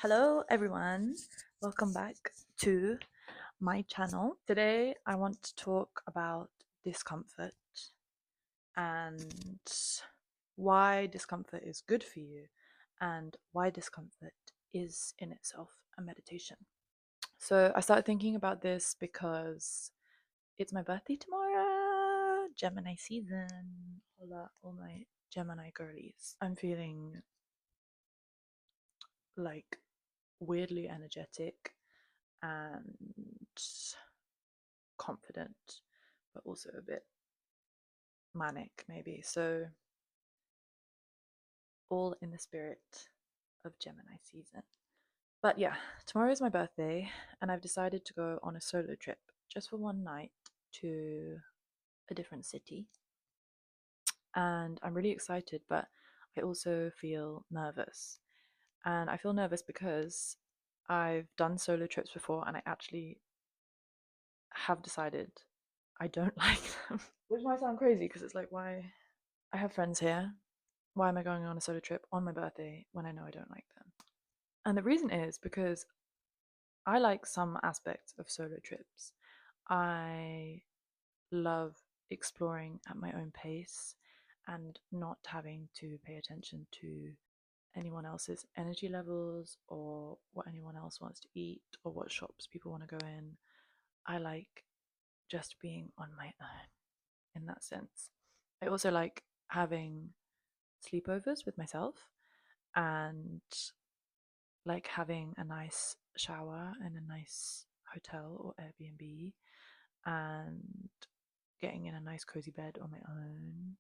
Hello everyone, welcome back to my channel. Today I want to talk about discomfort and why discomfort is good for you and why discomfort is in itself a meditation. So I started thinking about this because it's my birthday tomorrow, Gemini season. Hola, all my Gemini girlies. I'm feeling like weirdly energetic and confident, but also a bit manic, maybe. So, all in the spirit of Gemini season. But yeah, tomorrow is my birthday, and I've decided to go on a solo trip just for one night to a different city. And I'm really excited, but I also feel nervous. And I feel nervous because I've done solo trips before and I actually have decided I don't like them. Which might sound crazy because it's like, why? I have friends here. Why am I going on a solo trip on my birthday when I know I don't like them? And the reason is because I like some aspects of solo trips. I love exploring at my own pace and not having to pay attention to anyone else's energy levels or what anyone else wants to eat or what shops people want to go in. I like just being on my own in that sense. I also like having sleepovers with myself and like having a nice shower in a nice hotel or Airbnb and getting in a nice cozy bed on my own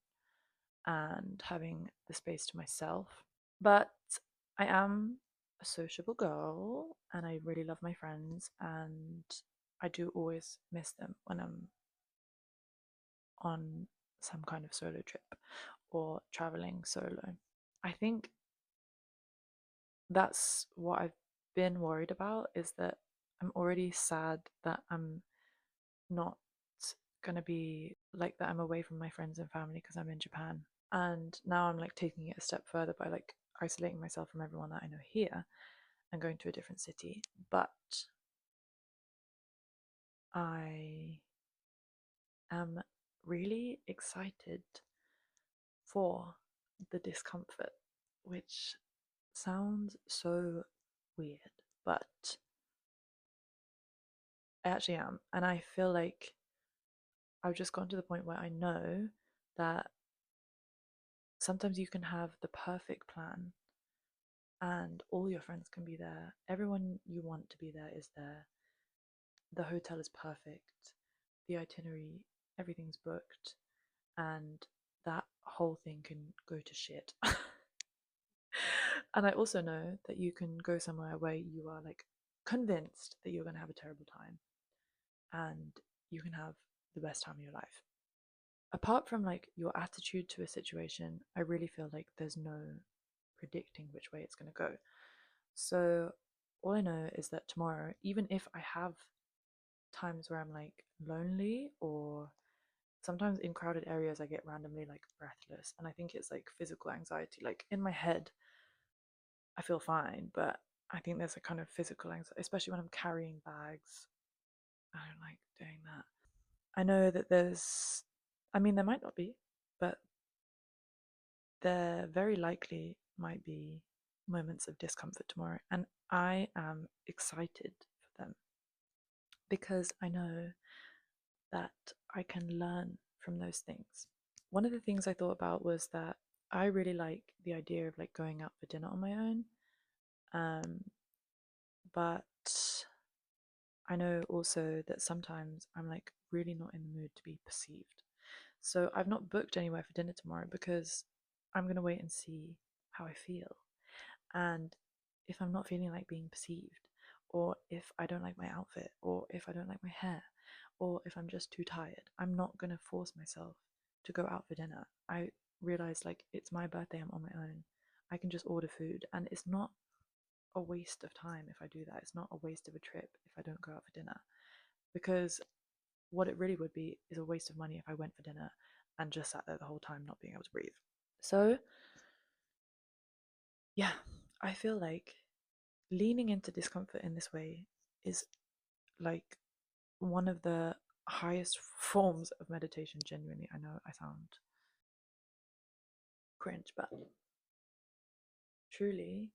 and having the space to myself. But I am a sociable girl and I really love my friends and I do always miss them when I'm on some kind of solo trip or traveling solo. I think that's what I've been worried about is that I'm already sad that I'm not gonna be like that. I'm away from my friends and family because I'm in Japan. And now I'm like taking it a step further by like isolating myself from everyone that I know here and going to a different city. But I am really excited for the discomfort, which sounds so weird, but I actually am. And I feel like I've just gotten to the point where I know that sometimes you can have the perfect plan and all your friends can be there. Everyone you want to be there is there. The hotel is perfect. The itinerary, everything's booked. And that whole thing can go to shit. And I also know that you can go somewhere where you are like convinced that you're going to have a terrible time and you can have the best time of your life. Apart from like your attitude to a situation, I really feel like there's no predicting which way it's going to go. So all I know is that tomorrow, even if I have times where I'm like lonely or sometimes in crowded areas I get randomly like breathless and I think it's like physical anxiety. Like in my head I feel fine, but I think there's a kind of physical anxiety, especially when I'm carrying bags. I don't like doing that. I know that I mean, there might not be, but there very likely might be moments of discomfort tomorrow, and I am excited for them because I know that I can learn from those things. One of the things I thought about was that I really like the idea of like going out for dinner on my own, um, but I know also that sometimes I'm like really not in the mood to be perceived. So I've not booked anywhere for dinner tomorrow because I'm going to wait and see how I feel. And if I'm not feeling like being perceived, or if I don't like my outfit, or if I don't like my hair, or if I'm just too tired, I'm not going to force myself to go out for dinner. I realize like it's my birthday, I'm on my own. I can just order food, and it's not a waste of time if I do that. It's not a waste of a trip if I don't go out for dinner. Because what it really would be is a waste of money if I went for dinner and just sat there the whole time not being able to breathe. So, yeah, I feel like leaning into discomfort in this way is like one of the highest forms of meditation. Genuinely, I know I sound cringe, but truly,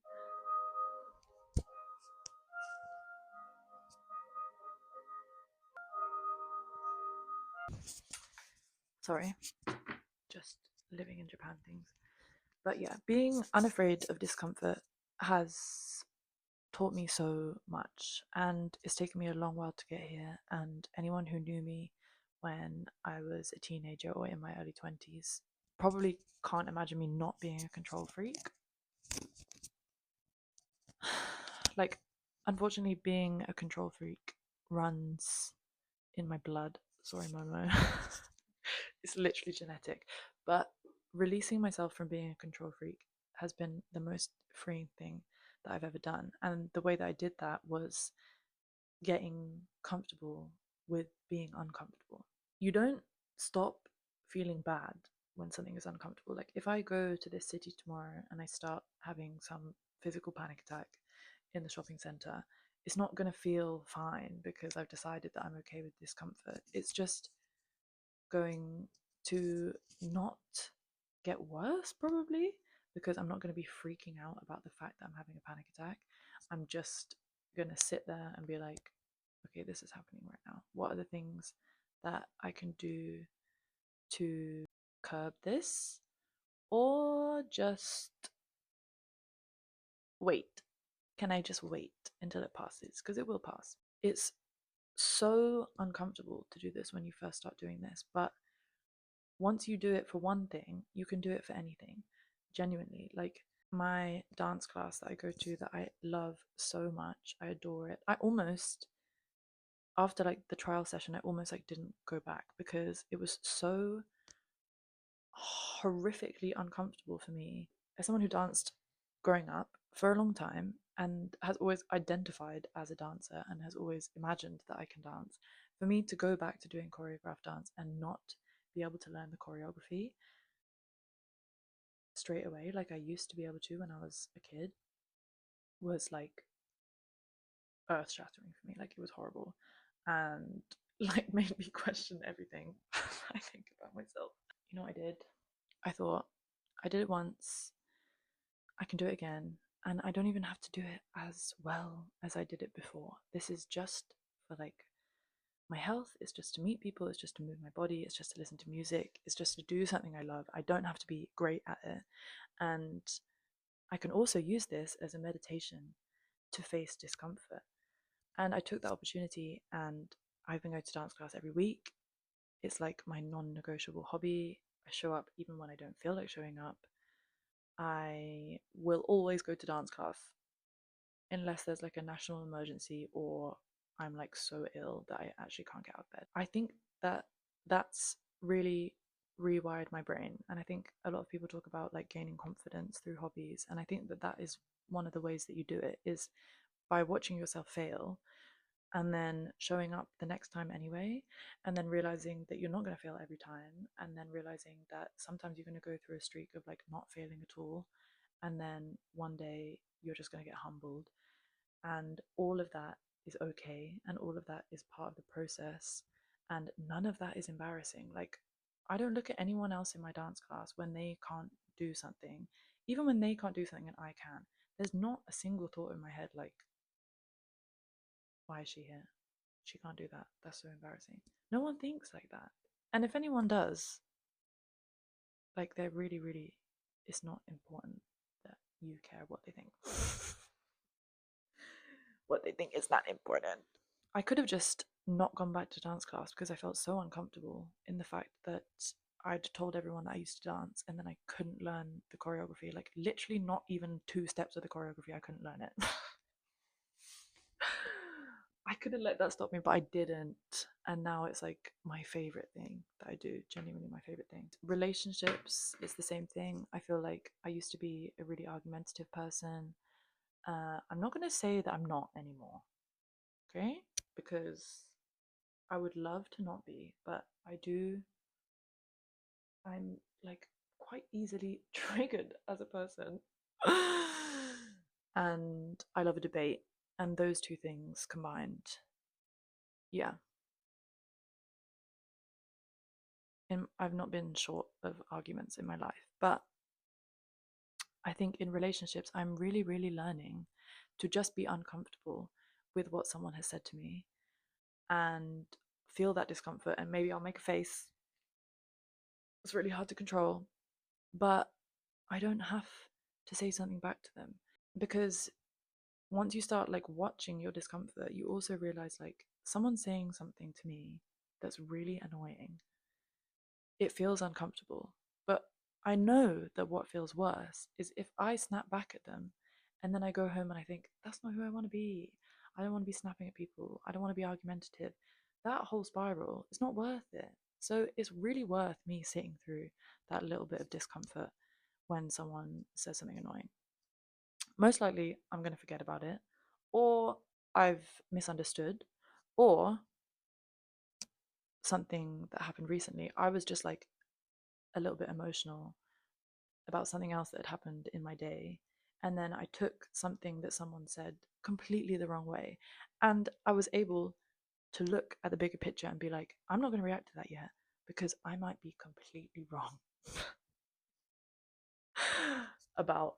sorry, just living in Japan things. But yeah, being unafraid of discomfort has taught me so much, and it's taken me a long while to get here. And anyone who knew me when I was a teenager or in my early 20s probably can't imagine me not being a control freak. Like, unfortunately, being a control freak runs in my blood. Sorry, Momo. It's literally genetic. But releasing myself from being a control freak has been the most freeing thing that I've ever done. And the way that I did that was getting comfortable with being uncomfortable. You don't stop feeling bad when something is uncomfortable. Like if I go to this city tomorrow and I start having some physical panic attack in the shopping center, it's not going to feel fine because I've decided that I'm okay with discomfort. It's just going to not get worse, probably, because I'm not going to be freaking out about the fact that I'm having a panic attack. I'm just going to sit there and be like, okay, this is happening right now. What are the things that I can do to curb this? Or just wait. Can I just wait until it passes? Because it will pass. It's so uncomfortable to do this when you first start doing this, but once you do it for one thing, you can do it for anything. Genuinely, like my dance class that I go to that I love so much, I adore it. I almost, after like the trial session, I almost like didn't go back because it was so horrifically uncomfortable for me as someone who danced growing up for a long time and has always identified as a dancer and has always imagined that I can dance. For me to go back to doing choreographed dance and not be able to learn the choreography straight away like I used to be able to when I was a kid was like earth shattering for me. Like it was horrible and like made me question everything I think about myself. You know what I did? I thought I did it once, I can do it again, and I don't even have to do it as well as I did it before. This is just for like my health, it's just to meet people, it's just to move my body, it's just to listen to music, it's just to do something I love. I don't have to be great at it. And I can also use this as a meditation to face discomfort. And I took that opportunity and I've been going to dance class every week. It's like my non negotiable hobby. I show up even when I don't feel like showing up. I will always go to dance class unless there's like a national emergency or I'm like so ill that I actually can't get out of bed. I think that that's really rewired my brain. And I think a lot of people talk about like gaining confidence through hobbies. And I think that that is one of the ways that you do it is by watching yourself fail and then showing up the next time anyway, and then realizing that you're not going to fail every time, and then realizing that sometimes you're going to go through a streak of like not failing at all, and then one day you're just going to get humbled, and all of that is okay, and all of that is part of the process, and none of that is embarrassing. Like, I don't look at anyone else in my dance class when they can't do something, even when they can't do something and I can. There's not a single thought in my head like, why is she here? She can't do that. That's so embarrassing. No one thinks like that. And if anyone does, like they're really, really, it's not important that you care what they think. What they think is not important. I could have just not gone back to dance class because I felt so uncomfortable in the fact that I'd told everyone that I used to dance and then I couldn't learn the choreography. Like, literally, not even 2 steps of the choreography, I couldn't learn it. I couldn't let that stop me, but I didn't. And now it's like my favorite thing that I do, genuinely my favorite thing. Relationships, it's the same thing. I feel like I used to be a really argumentative person. I'm not going to say that I'm not anymore, okay? Because I would love to not be, but I do. I'm like quite easily triggered as a person. and I love a debate. And those two things combined, yeah. And I've not been short of arguments in my life, but I think in relationships, I'm really, really learning to just be uncomfortable with what someone has said to me and feel that discomfort. And maybe I'll make a face. It's really hard to control, but I don't have to say something back to them, because once you start like watching your discomfort, you also realize like someone saying something to me that's really annoying. It feels uncomfortable. But I know that what feels worse is if I snap back at them and then I go home and I think, that's not who I want to be. I don't want to be snapping at people. I don't want to be argumentative. That whole spiral is not worth it. So it's really worth me sitting through that little bit of discomfort when someone says something annoying. Most likely, I'm going to forget about it, or I've misunderstood, or something that happened recently. I was just like a little bit emotional about something else that had happened in my day. And then I took something that someone said completely the wrong way. And I was able to look at the bigger picture and be like, I'm not going to react to that yet because I might be completely wrong about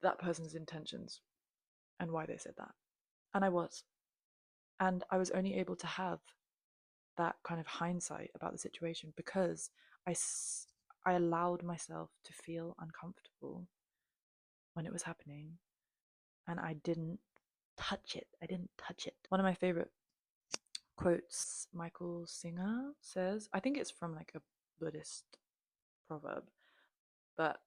that person's intentions and why they said that. And I was. And I was only able to have that kind of hindsight about the situation because I allowed myself to feel uncomfortable when it was happening, and I didn't touch it. I didn't touch it. One of my favorite quotes Michael Singer says, I think it's from like a Buddhist proverb, but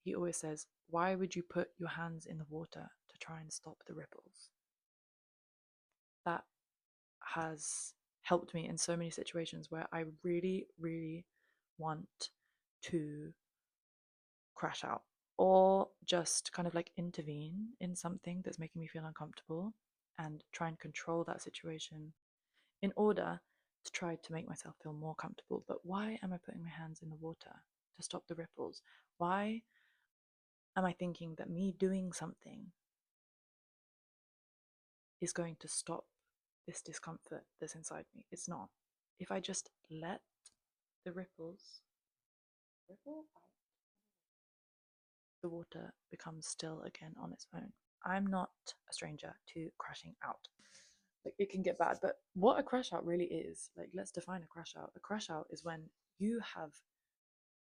he always says, why would you put your hands in the water to try and stop the ripples? That has helped me in so many situations where I really, really want to crash out or just kind of like intervene in something that's making me feel uncomfortable and try and control that situation in order to try to make myself feel more comfortable. But why am I putting my hands in the water to stop the ripples? Why am I thinking that me doing something is going to stop this discomfort that's inside me? It's not. If I just let the ripples ripple out, the water becomes still again on its own. I'm not a stranger to crashing out. Like, it can get bad, but what a crash out really is, like, let's define a crash out. A crash out is when you have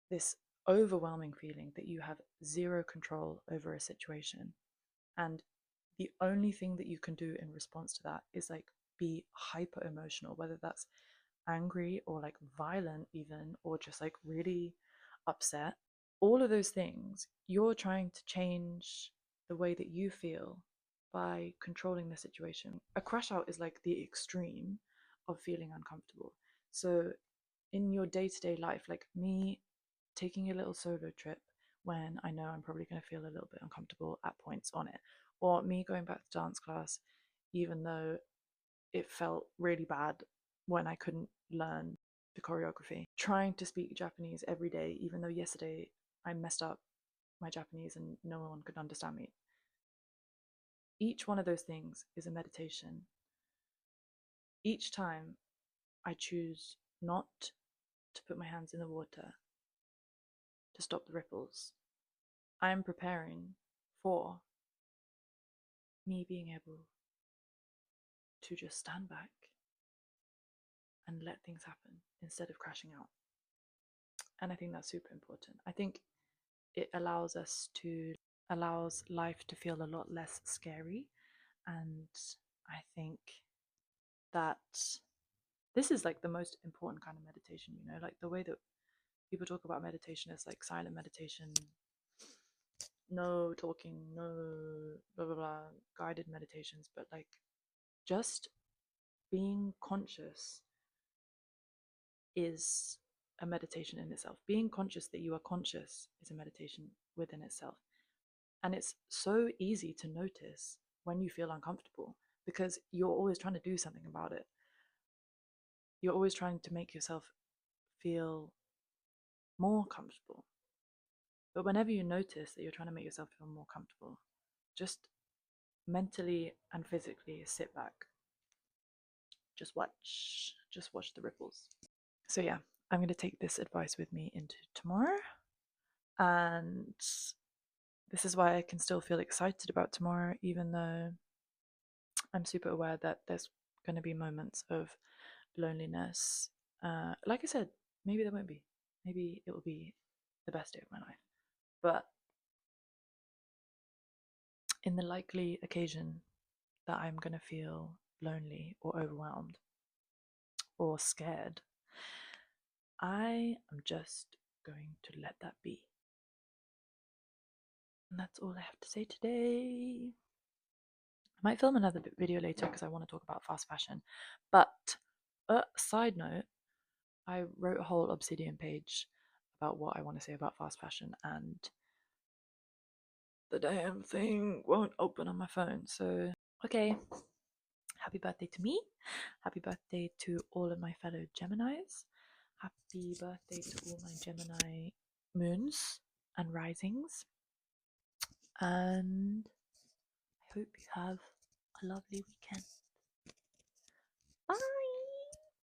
this overwhelming feeling that you have zero control over a situation, and the only thing that you can do in response to that is like be hyper emotional, whether that's angry or like violent even, or just like really upset. All of those things, you're trying to change the way that you feel by controlling the situation. A crash out is like the extreme of feeling uncomfortable. So in your day-to-day life, like me taking a little solo trip when I know I'm probably going to feel a little bit uncomfortable at points on it, or me going back to dance class even though it felt really bad when I couldn't learn the choreography, trying to speak Japanese every day even though yesterday I messed up my Japanese and no one could understand me. Each one of those things is a meditation. Each time I choose not to put my hands in the water to stop the ripples, I am preparing for me being able to just stand back and let things happen instead of crashing out. And I think that's super important. I think it allows life to feel a lot less scary. And I think that this is like the most important kind of meditation, like the way that people talk about meditation is like silent meditation, no talking, no blah blah blah, guided meditations, but like just being conscious is a meditation in itself. Being conscious that you are conscious is a meditation within itself. And it's so easy to notice when you feel uncomfortable because you're always trying to do something about it. You're always trying to make yourself feel more comfortable. But whenever you notice that you're trying to make yourself feel more comfortable, just mentally and physically sit back, just watch the ripples. So yeah, I'm going to take this advice with me into tomorrow, and this is why I can still feel excited about tomorrow, even though I'm super aware that there's going to be moments of loneliness. Like I said, maybe there won't be. Maybe it will be the best day of my life. But in the likely occasion that I'm going to feel lonely or overwhelmed or scared, I am just going to let that be. And that's all I have to say today. I might film another video later because I want to talk about fast fashion. But side note, I wrote a whole Obsidian page about what I want to say about fast fashion, and the damn thing won't open on my phone. So, okay, happy birthday to me. Happy birthday to all of my fellow Geminis. Happy birthday to all my Gemini moons and risings. And I hope you have a lovely weekend. Bye.